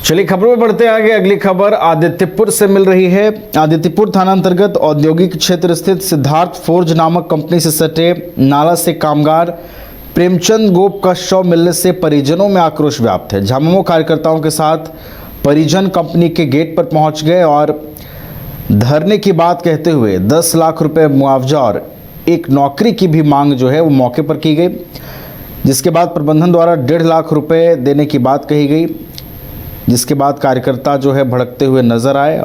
चलिए खबरों में बढ़ते आगे। अगली खबर आदित्यपुर से मिल रही है। आदित्यपुर थाना अंतर्गत औद्योगिक क्षेत्र स्थित सिद्धार्थ फोर्ज नामक कंपनी से सटे नाला से कामगार प्रेमचंद गोप का शव मिलने से परिजनों में आक्रोश व्याप्त है। झामुमो कार्यकर्ताओं के साथ परिजन कंपनी के गेट पर पहुंच गए और धरने की बात कहते हुए 10 लाख रुपए मुआवजा और एक नौकरी की भी मांग जो है वो मौके पर की गई, जिसके बाद प्रबंधन द्वारा 1.5 लाख रुपए देने की बात कही गई, जिसके बाद कार्यकर्ता जो है भड़कते हुए नजर आए।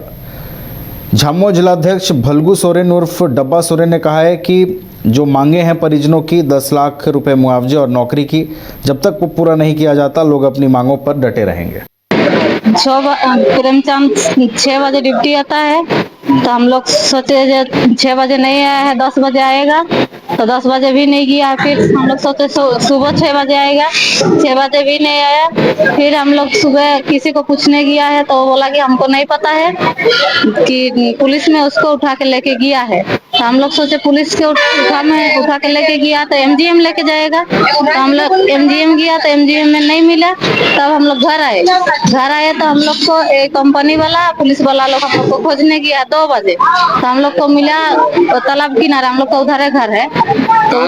झामुमो जिलाध्यक्ष भलगू सोरेन उर्फ डब्बा सोरेन ने कहा है कि जो मांगे हैं परिजनों की 10 लाख रुपए मुआवजे और नौकरी की, जब तक वो पूरा नहीं किया जाता लोग अपनी मांगों पर डटे रहेंगे। प्रेमचंद 6 बजे ड्यूटी आता है तो हम लोग सोचे 6 बजे नहीं आया है, 10 बजे आएगा, तो 10 बजे भी नहीं गया। फिर हम लोग सोचे सुबह 6 बजे आएगा, 6 बजे भी नहीं आया। फिर हम लोग सुबह किसी को पूछने गया है तो वो बोला कि हमको नहीं पता है कि पुलिस में उसको उठा के लेके गया है। तो हम लोग सोचे पुलिस के उठा के लेके गया तो एमजीएम लेके जाएगा, तो हम लोग एमजीएम गया तो एमजीएम में नहीं मिला। तब हम लोग घर आए तो हम लोग को एक कंपनी वाला पुलिस वाला लोग हम लोग को खोजने गया 2 बजे, तो हम लोग को मिला तालाब किनारे। हम लोग का उधर घर है तो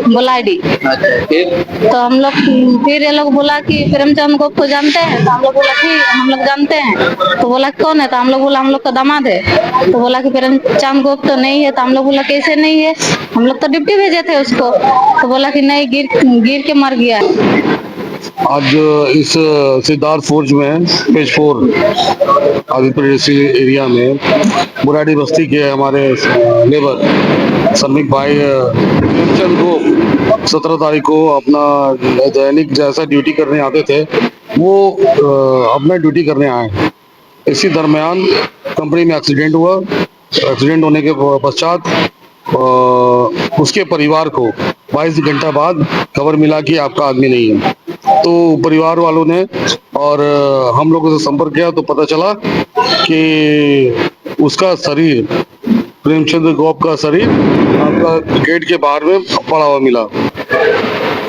बुलाईडी। तो हम लोग फिर ये लोग बोला कि प्रेमचंद गोप को जानते हैं, तो हम लोग बोला कि हम लोग जानते हैं। तो बोला कौन है, तो हम लोग बोला हम लोग का दामाद है। तो बोला कि प्रेमचंद गोप तो नहीं है। तो हम लोग बोला कैसे नहीं है, हम लोग तो ड्यूटी भेजे थे उसको। तो बोला कि नहीं, गिर के मर गया। आज इस सिद्धार्थ फोर्ज में पेज 4 आदिपुर एरिया में बुराड़ी बस्ती के हमारे लेबर श्रमिक भाई प्रेमचंद गोप 17 तारीख को अपना दैनिक जैसा ड्यूटी करने आते थे वो अपना ड्यूटी करने आए। इसी दरमियान कंपनी में एक्सीडेंट हुआ। एक्सीडेंट होने के पश्चात उसके परिवार को 22 घंटा बाद खबर मिला कि आपका आदमी नहीं है। तो परिवार वालों ने और हम लोगों से संपर्क किया तो पता चला कि उसका शरीर, प्रेमचंद गोप का शरीर आपका गेट के बाहर में पड़ा हुआ मिला।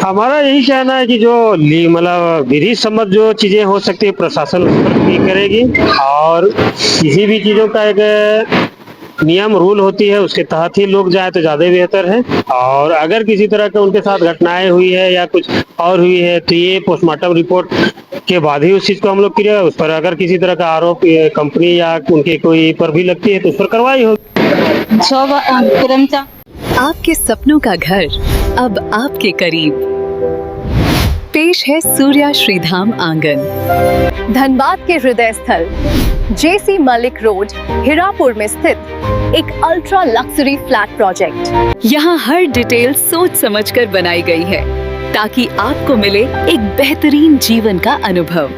हमारा यही कहना है कि जो मतलब विधि सम्मत जो चीजें हो सकती है प्रशासन उस पर भी करेगी, और किसी भी चीजों का एक नियम रूल होती है उसके तहत ही लोग जाए तो ज्यादा बेहतर है। और अगर किसी तरह का उनके साथ घटनाएं हुई है या कुछ और हुई है तो ये पोस्टमार्टम रिपोर्ट के बाद ही उस चीज को हम लोग करें। उस पर अगर किसी तरह का आरोप कंपनी या उनके कोई पर भी लगती है तो उस पर कार्रवाई होगी। आपके सपनों का घर अब आपके करीब। पेश है सूर्या श्रीधाम आंगन, धनबाद के हृदय स्थल जेसी मलिक रोड हिरापुर में स्थित एक अल्ट्रा लक्जरी फ्लैट प्रोजेक्ट। यहाँ हर डिटेल सोच समझकर बनाई गई है ताकि आपको मिले एक बेहतरीन जीवन का अनुभव।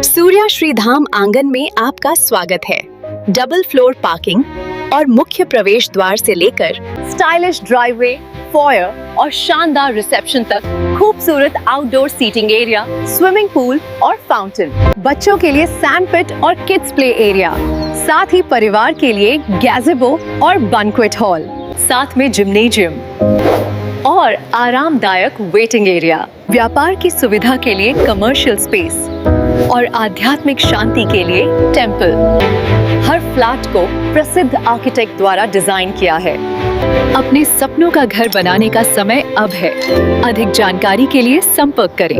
सूर्या श्रीधाम आंगन में आपका स्वागत है। डबल फ्लोर पार्किंग और मुख्य प्रवेश द्वार से लेकर स्टाइलिश ड्राइववे, फॉयर और शानदार रिसेप्शन तक खूबसूरत outdoor seating area, swimming pool और फाउंटेन, बच्चों के लिए सैंड पिट और किड्स प्ले एरिया, साथ ही परिवार के लिए गैज़ेबो और बैंक्वेट हॉल, साथ में जिम्नेजियम और आरामदायक वेटिंग एरिया, व्यापार की सुविधा के लिए कमर्शियल स्पेस और आध्यात्मिक शांति के लिए टेम्पल। हर फ्लैट को प्रसिद्ध आर्किटेक्ट द्वारा डिजाइन किया है। अपने सपनों का घर बनाने का समय अब है। अधिक जानकारी के लिए संपर्क करें।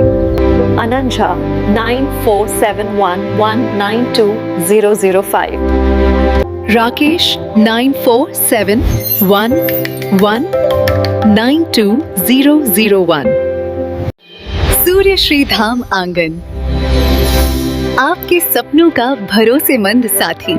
अनंजा 9471192005, राकेश 9471192001। सूर्य श्रीधाम आंगन, आपके सपनों का भरोसेमंद साथी।